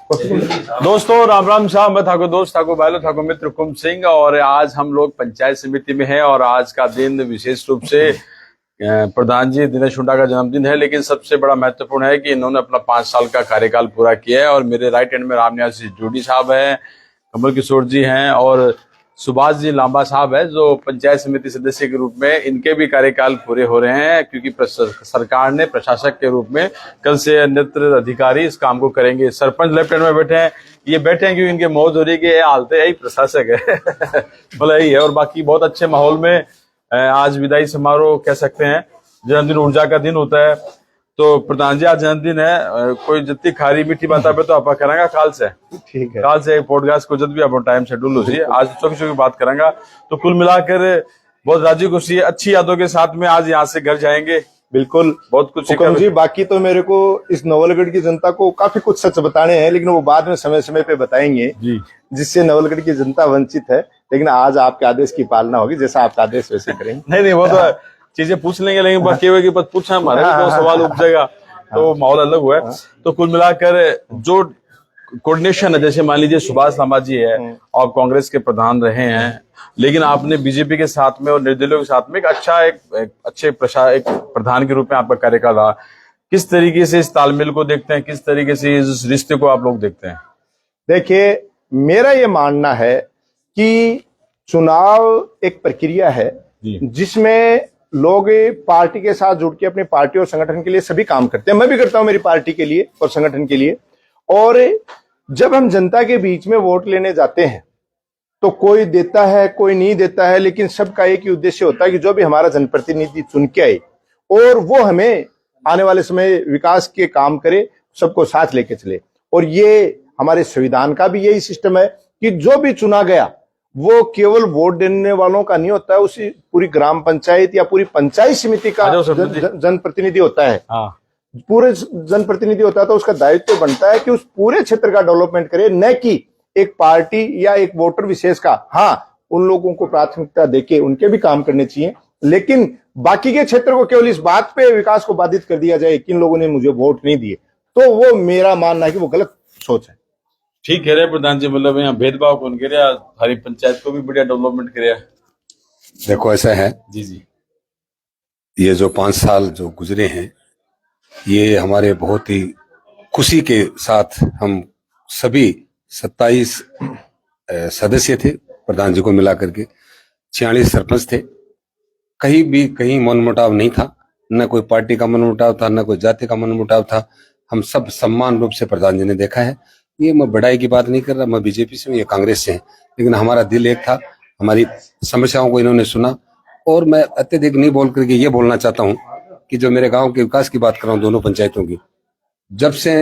दोस्तों राम राम साहब, मैं ठाकुर दोस्त ठाकुर भाईलो ठाकुर मित्र कुंभ सिंह। और आज हम लोग पंचायत समिति में हैं और आज का दिन विशेष रूप से प्रधान जी दिनेश हुड्डा का जन्मदिन है। लेकिन सबसे बड़ा महत्वपूर्ण है कि इन्होंने अपना 5 साल का कार्यकाल पूरा किया है। और मेरे राइट हैंड में रामनिवास जोड़ी साहब हैं, कमल किशोर जी हैं और सुभाष जी लांबा साहब है जो पंचायत समिति सदस्य के रूप में इनके भी कार्यकाल पूरे हो रहे हैं, क्योंकि सरकार ने प्रशासक के रूप में कल से अन्यत्र अधिकारी इस काम को करेंगे। सरपंच लेफ्ट हैंड में बैठे हैं, ये बैठे हैं क्योंकि इनके मौज हो रही है कि हालते यही प्रशासक है बोला यही है। और बाकी बहुत अच्छे माहौल में आज विदाई समारोह कह सकते हैं। जन्मदिन ऊर्जा का दिन होता है, तो प्रधान जी आज जन्मदिन है, कोई जितनी खारी मीठी बात पे तो आप करेंगे काल से, ठीक है काल से पॉडकास्ट को जब भी आप टाइम शेड्यूल हो जाए आज छोटी बात करेंगे। तो कुल मिलाकर बहुत राजी खुशी है, अच्छी यादों के साथ में आज यहाँ से घर जाएंगे। बिल्कुल बहुत कुछ जी। बाकी तो मेरे को इस नवलगढ़ की जनता को काफी कुछ सच बताने हैं, लेकिन वो बाद में समय समय पे बताएंगे जी, जिससे नवलगढ़ की जनता वंचित है। लेकिन आज आपके आदेश की पालना होगी, जैसा आपका आदेश वैसे करेंगे। नहीं वो तो चीजें पूछ लेंगे, लेकिन बाकी होगी पूछा हमारे तो सवाल उपजेगा तो माहौल अलग हुआ है। तो कुल मिलाकर जो कोऑर्डिनेशन है, जैसे मान लीजिए सुभाष लांबा जी है और कांग्रेस के प्रधान रहे हैं, लेकिन आपने बीजेपी के साथ में और निर्दलीयों के साथ में एक अच्छे प्रधान के रूप में आपका कार्यकाल रहा। किस तरीके से इस तालमेल को देखते हैं, किस तरीके से इस रिश्ते को आप लोग देखते हैं? देखिए, मेरा ये मानना है कि चुनाव एक प्रक्रिया है जिसमें लोग पार्टी के साथ जुड़ के अपनी पार्टी और संगठन के लिए सभी काम करते हैं। मैं भी करता हूं मेरी पार्टी के लिए और संगठन के लिए। और जब हम जनता के बीच में वोट लेने जाते हैं तो कोई देता है कोई नहीं देता है, लेकिन सबका एक ही उद्देश्य होता है कि जो भी हमारा जनप्रतिनिधि चुन के आए और वो हमें आने वाले समय विकास के काम करे, सबको साथ लेके चले। और ये हमारे संविधान का भी यही सिस्टम है कि जो भी चुना गया वो केवल वोट देने वालों का नहीं होता है, उसी पूरी ग्राम पंचायत या पूरी पंचायत समिति का जनप्रतिनिधि होता है। पूरे जनप्रतिनिधि होता है, तो उसका दायित्व बनता है कि उस पूरे क्षेत्र का डेवलपमेंट करे, न कि एक पार्टी या एक वोटर विशेष का। हाँ, उन लोगों को प्राथमिकता देके उनके भी काम करने चाहिए, लेकिन बाकी के क्षेत्र को केवल इस बात पे विकास को बाधित कर दिया जाए कि इन लोगों ने मुझे वोट नहीं दिए, तो वो मेरा मानना है कि वो गलत सोच है। ठीक कह रहे प्रधान जी, मतलब यहाँ भेदभाव कौन करे, हमारी पंचायत को भी बढ़िया डेवलपमेंट करे। देखो ऐसा है जी, ये जो 5 साल जो गुजरे हैं, ये हमारे बहुत ही खुशी के साथ हम सभी 27 सदस्य थे प्रधान जी को मिला करके, 46 सरपंच थे। कहीं मनमुटाव नहीं था, न कोई पार्टी का मनमुटाव था, न कोई जाति का मनमुटाव था। हम सब सम्मान रूप से प्रधान जी ने देखा है। ये मैं बड़ाई की बात नहीं कर रहा, मैं बीजेपी से हूँ, ये कांग्रेस से है, लेकिन हमारा दिल एक था। हमारी समस्याओं को इन्होंने सुना। और मैं अत्यधिक नहीं बोल करके ये बोलना चाहता हूँ कि जो मेरे गांव के विकास की बात कर रहा हूँ, दोनों पंचायतों की, जब से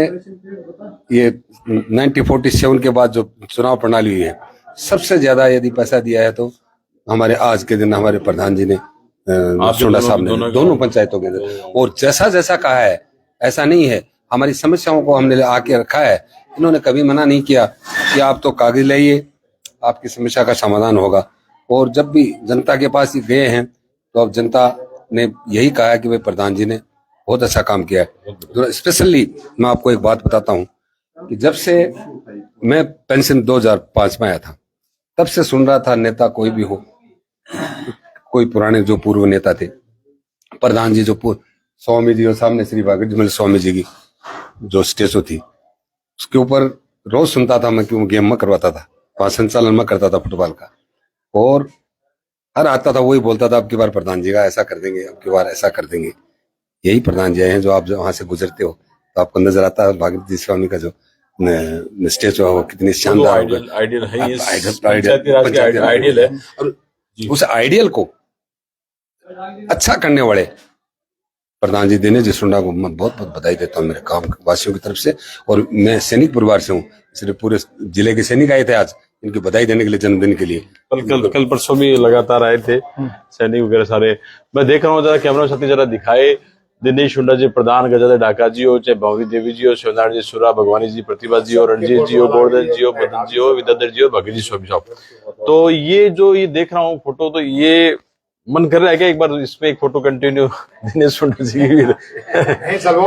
ये 1947 के बाद जो चुनाव प्रणाली हुई है, सबसे ज्यादा यदि पैसा दिया है तो हमारे आज के दिन हमारे प्रधान जी ने हुड्डा साहब ने दोनों पंचायतों के अंदर। और जैसा जैसा कहा है, ऐसा नहीं है, हमारी समस्याओं को हमने आके रखा है। इन्होंने कभी मना नहीं किया कि आप तो कागज लाइए, आपकी समस्या का समाधान होगा। और जब भी जनता के पास गए हैं तो अब जनता ने यही कहा है कि भाई प्रधान जी ने बहुत अच्छा काम किया है। तो स्पेशली मैं आपको एक बात बताता हूँ कि जब से मैं पेंशन 2005 में आया था, तब से सुन रहा था, नेता कोई भी हो, कोई पुराने जो पूर्व नेता थे, प्रधान जी जो स्वामी जी और सामने श्री भागवत स्वामी जी की जो स्टेचू थी, उसके ऊपर रोज सुनता था मैं, क्यों गेम में करवाता था, वहां संचालन में करता था फुटबॉल का। और हर आता था वही बोलता था, अब की बार प्रधान जी का ऐसा कर देंगे, अब की बार ऐसा कर देंगे। यही प्रधान जी हैं जो आप वहां से गुजरते हो तो आपको नजर आता है भागवत जी स्वामी का जो स्टेचू है वो कितनी शानदार आइडियल है। और उस आइडियल को अच्छा करने वाले प्रधान जी दिनेश जी हुड्डा को मैं बहुत बहुत बधाई देता हूँ मेरे गांव वासियों की तरफ से। और मैं सैनिक परिवार से हूँ, इसलिए पूरे जिले के सैनिक आए थे आज इनकी बधाई देने के लिए, जन्मदिन के लिए। कल परसों भी लगातार आए थे सैनिक वगैरह सारे। मैं देख रहा हूँ, जरा कैमरा साथी जरा दिखाए, दिनेश हुड्डा जी प्रधान, गजाधर डाका जी हो, चाहे भवनी देवी जी हो, शिवनारायण जी सुरा, भगवानी जी, प्रतिभा जी हो, रणजीत जी हो, गोवर्धन जी हो, मदन जी हो, विद्याधर जी हो, भगत जी स्वामी साहब। तो ये जो ये देख रहा हूँ फोटो, तो ये मन कर रहा है क्या एक बार इसमें एक फोटो कंटिन्यू दिनेश हुड्डा जी की भी?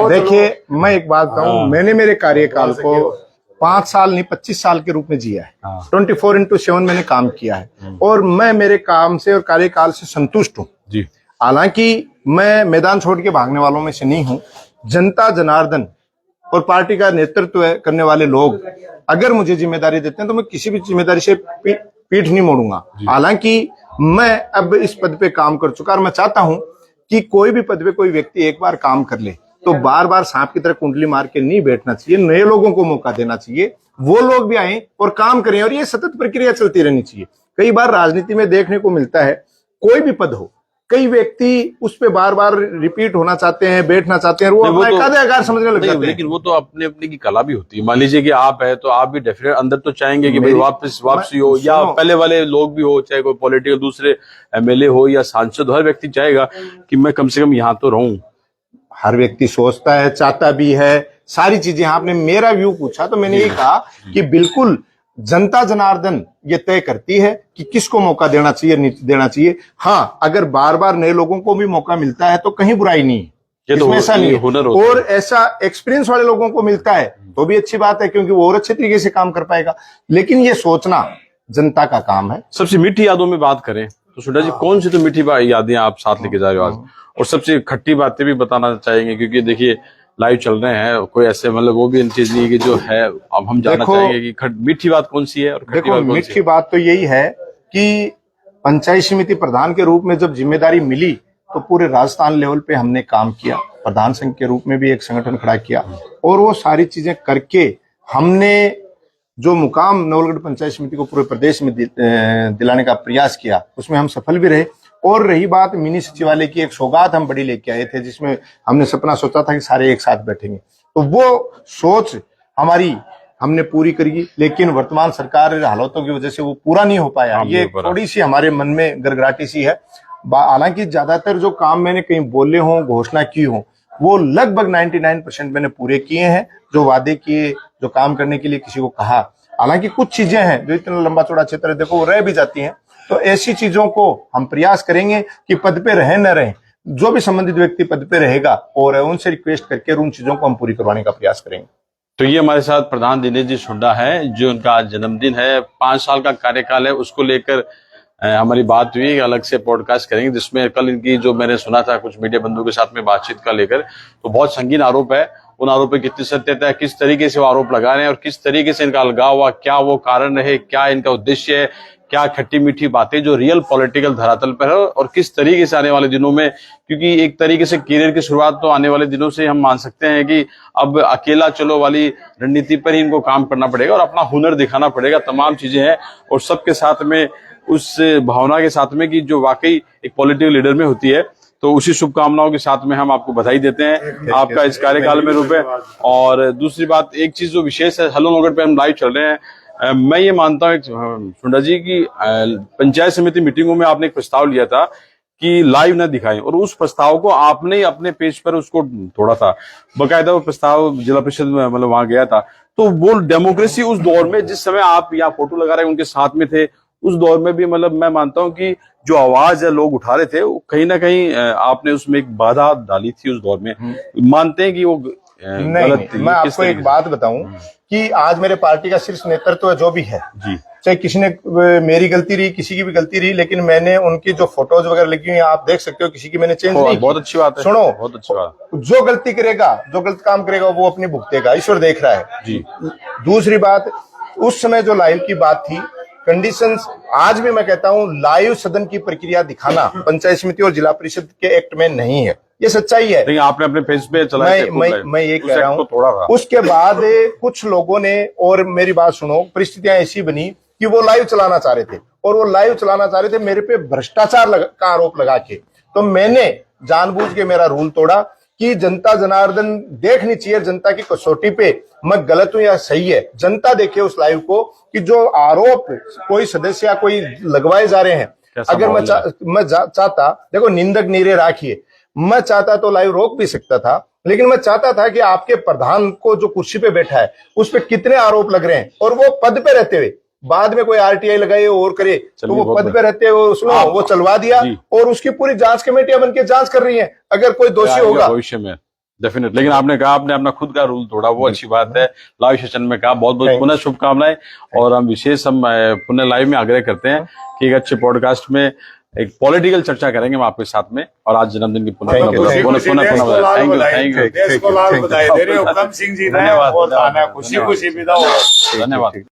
देखिए, मैं एक बात बताऊं, मैंने मेरे कार्यकाल को 5 साल नहीं 25 साल के रूप में जिया है। हाँ। 24/7 मैंने काम किया है और मैं मेरे काम से और कार्यकाल से संतुष्ट हूँ जी। हालांकि मैं मैदान छोड़ के भागने वालों में से नहीं हूँ। जनता जनार्दन और पार्टी का नेतृत्व करने वाले लोग अगर मुझे जिम्मेदारी देते हैं तो मैं किसी भी जिम्मेदारी से पीठ नहीं मोड़ूंगा। हालांकि मैं अब इस पद पे काम कर चुका और मैं चाहता हूं कि कोई भी पद पे कोई व्यक्ति एक बार काम कर ले तो बार बार सांप की तरह कुंडली मार के नहीं बैठना चाहिए। नए लोगों को मौका देना चाहिए, वो लोग भी आए और काम करें और ये सतत प्रक्रिया चलती रहनी चाहिए। कई बार राजनीति में देखने को मिलता है कोई भी पद हो, कई व्यक्ति उस पे बार बार रिपीट होना चाहते हैं, बैठना चाहते हैं, वो अपना एकाधिकार समझने लग जाते हैं। लेकिन वो तो अपने अपने की कला भी होती है। मान लीजिए कि आप है तो आप भी डेफिनेट अंदर तो चाहेंगे कि भाई वापसी हो, या पहले वाले लोग भी हो, चाहे कोई पॉलिटिकल दूसरे एमएलए हो या सांसद हो, हर व्यक्ति चाहेगा कि मैं कम से कम यहाँ तो रहूं। हर व्यक्ति सोचता है, चाहता भी है सारी चीजें। आपने मेरा व्यू पूछा तो मैंने ये कहा कि बिल्कुल जनता जनार्दन ये तय करती है कि किसको मौका देना चाहिए, नहीं देना चाहिए। हाँ, अगर बार बार नए लोगों को भी मौका मिलता है तो कहीं बुराई नहीं है, इसमें ऐसा नहीं है। और ऐसा एक्सपीरियंस वाले लोगों को मिलता है तो भी अच्छी बात है, क्योंकि वो और अच्छे तरीके से काम कर पाएगा। लेकिन ये सोचना जनता का काम है। सबसे मीठी यादों में बात करें तो सुंडा जी, कौन सी तो मीठी यादें आप साथ लेके जा रहे हो आज, और सबसे खट्टी बातें भी बताना चाहेंगे? क्योंकि देखिए लाइव चल रहे हैं, कोई ऐसे मतलब वो भी चीज नहीं है कि जो है। अब हम जानना चाहेंगे कि मीठी बात कौन सी है और खट्टी बात कौन सी है? मीठी बात तो यही है कि पंचायत समिति प्रधान के रूप में जब जिम्मेदारी मिली तो पूरे राजस्थान लेवल पे हमने काम किया। प्रधान संघ के रूप में भी एक संगठन खड़ा किया और वो सारी चीजें करके हमने जो मुकाम नवलगढ़ पंचायत समिति को पूरे प्रदेश में दिलाने का प्रयास किया, उसमें हम सफल भी रहे। और रही बात मिनी सचिवालय की, एक सौगात हम बड़ी लेके आए थे जिसमें हमने सपना सोचा था कि सारे एक साथ बैठेंगे, तो वो सोच हमारी हमने पूरी करी। लेकिन वर्तमान सरकार हालातों की वजह से वो पूरा नहीं हो पाया। ये थोड़ी सी हमारे मन में गड़गड़ाहटी सी है। हालांकि ज्यादातर जो काम मैंने कहीं बोले हों, घोषणा की हो, वो लगभग 99% मैंने पूरे किए हैं। जो वादे किए, जो काम करने के लिए किसी को कहा। हालांकि कुछ चीजें हैं जो इतना लंबा चौड़ा क्षेत्र है, देखो वो रह भी जाती हैं। तो ऐसी चीजों को हम प्रयास करेंगे कि पद पे रहे न रहे, जो भी संबंधित व्यक्ति पद पे रहेगा और उनसे रिक्वेस्ट करके उन चीजों को हम पूरी करवाने का प्रयास करेंगे। तो ये हमारे साथ प्रधान दिनेश जी सुंडा है, जो उनका आज जन्मदिन है। 5 साल का कार्यकाल है, उसको लेकर हमारी बात हुई। अलग से पॉडकास्ट करेंगे जिसमें कल इनकी जो मैंने सुना था कुछ मीडिया बंधुओं के साथ में बातचीत का लेकर, तो बहुत संगीन आरोप है। उन आरोप पे कितनी सत्यता है, किस तरीके से वो आरोप लगा रहे हैं और किस तरीके से इनका अलगाव हुआ, क्या वो कारण रहे, क्या इनका उद्देश्य है, क्या खट्टी मीठी बातें जो रियल पॉलिटिकल धरातल पर है, और किस तरीके से आने वाले दिनों में, क्योंकि एक तरीके से करियर की शुरुआत तो आने वाले दिनों से हम मान सकते हैं कि अब अकेला चलो वाली रणनीति पर ही इनको काम करना पड़ेगा और अपना हुनर दिखाना पड़ेगा। तमाम चीजें हैं और सबके साथ में उस भावना के साथ में कि जो वाकई एक पॉलिटिकल लीडर में होती है। तो उसी शुभकामनाओं के साथ में हम आपको बधाई देते हैं आपका इस कार्यकाल में रूप है। और दूसरी बात, एक चीज जो विशेष है, हेलो नवगढ़ पे हम लाइव चल रहे हैं। मैं ये मानता हूँ सुंडा जी की पंचायत समिति मीटिंगों में आपने एक प्रस्ताव लिया था कि लाइव न दिखाएं, और उस प्रस्ताव को आपने ही अपने पेज पर उसको तोड़ा था। बकायदा वो प्रस्ताव जिला परिषद में मतलब वहां गया था। तो वो डेमोक्रेसी उस दौर में, जिस समय आप यहाँ फोटो लगा रहे उनके साथ में थे, उस दौर में भी मतलब मैं मानता हूँ कि जो आवाज है लोग उठा रहे थे, वो कहीं ना कहीं आपने उसमें एक बाधा डाली थी उस दौर में। मानते हैं कि वो गलत थी? मैं आपको एक बात बताऊं कि आज मेरे पार्टी का शीर्ष नेतृत्व जो भी है जी, चाहे किसी ने मेरी गलती रही, किसी की भी गलती रही, लेकिन मैंने उनकी जो फोटोज वगैरह लिखी हुई आप देख सकते हो, किसी की मैंने चेंज नहीं। बहुत अच्छी बात है। सुनो, बहुत अच्छी बात। जो गलती करेगा, जो गलत काम करेगा वो अपनी भुगतेगा, ईश्वर देख रहा है जी। दूसरी बात, उस समय जो लाइव की बात थी, कंडीशंस आज भी मैं कहता हूं लाइव सदन की प्रक्रिया दिखाना पंचायत समिति और जिला परिषद के एक्ट में नहीं है। ये सच्चाई है। लेकिन आपने अपने पेज पे चलाया। मैं ये कह रहा हूँ। उसके बाद कुछ लोगों ने, और मेरी बात सुनो, परिस्थितियां ऐसी बनी कि वो लाइव चलाना चाह रहे थे, और वो लाइव चलाना चाह रहे थे मेरे पे भ्रष्टाचार का आरोप लगा के। तो मैंने जानबूझ के मेरा रूल तोड़ा कि जनता जनार्दन देखनी चाहिए जनता की कसौटी पे मैं गलत हूं या सही है। जनता देखे उस लाइव को कि जो आरोप कोई सदस्य या कोई लगवाए जा रहे हैं, अगर मैं चाहता, देखो निंदक नीरे राखिए, मैं चाहता तो लाइव रोक भी सकता था, लेकिन मैं चाहता था कि आपके प्रधान को जो कुर्सी पे बैठा है उस पे कितने आरोप लग रहे हैं, और वो पद पे रहते हुए बाद में कोई आरटीआई लगाए और करे, तो वो पद पे रहते हुए उसने वो चलवा दिया, और उसकी पूरी जांच कमेटियां बनके जांच कर रही हैं। अगर कोई दोषी होगा भविष्य में डेफिनेट। लेकिन आपने कहा, आपने अपना खुद का रूल तोड़ा, वो अच्छी बात है। लाइव सेशन में कहा, बहुत बहुत पुनः शुभकामनाएं। और हम पुनः लाइव में आग्रह करते हैं कि एक अच्छे पॉडकास्ट में एक पॉलिटिकल चर्चा करेंगे हम आपके साथ में। और आज जन्मदिन की पुनः Thank you. थैंक यू, देश को लाल बधाई दे रहे हो, हुक्म सिंह जी ने, और खुशी खुशी विदा हो। धन्यवाद।